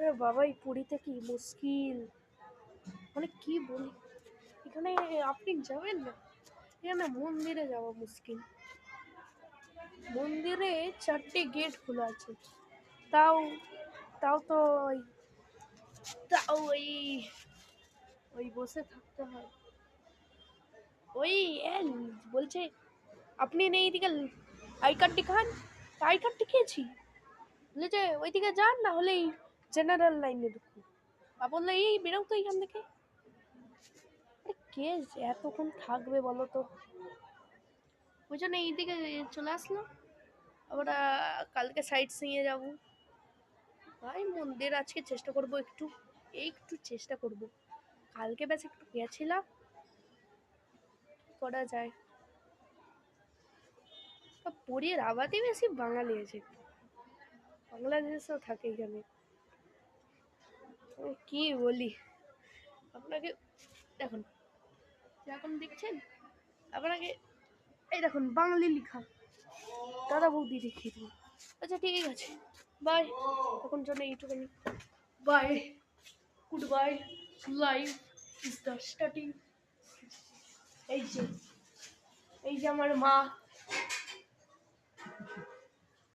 আরে বাবা, এই পুরীতে কি মুশকিল, মানে কি বলি। এখানে আপনি যাবেন না, এখানে মন্দিরে যাওয়া মুশকিল। মন্দিরে 4টে গেট খোলা আছে, তাও তাও তো ওই তাও ওই ওই বসে থাকতে হয়। ওই এ বলছে আপনি নেই এদিকে আই কার্ড দেখান। আই কার্ড দেখিয়েছি, বলেছে ওইদিকে যান, না হলে জেনারেল লাইনে ঢুকুন। বা বললো এই বেরো তো এখান থেকে। আরে কে এতক্ষণ থাকবে বলো তো। ওই জন্য এইদিকে চলে আসলো। আমরা কালকে সাইট সিঁয়ে যাবো। ভাই মন্দির আজকে চেষ্টা করব একটু চেষ্টা করব। কালকে ব্যাস একটু গেছিলাম, করা যায়। পুরীর আবাদে বেশি বাঙালি আছে, বাংলাদেশও থাকে এখানে। কি বলি আপনাকে, দেখুন এখন দেখছেন আপনাকে, এই দেখুন বাঙালি লেখা, দাদা বৌদি দেখিয়ে দিন। আচ্ছা ঠিক আছে, বাই, এখন জন্য এইটুখানি। Bye, goodbye, life is the starting. এই যে আমার মা,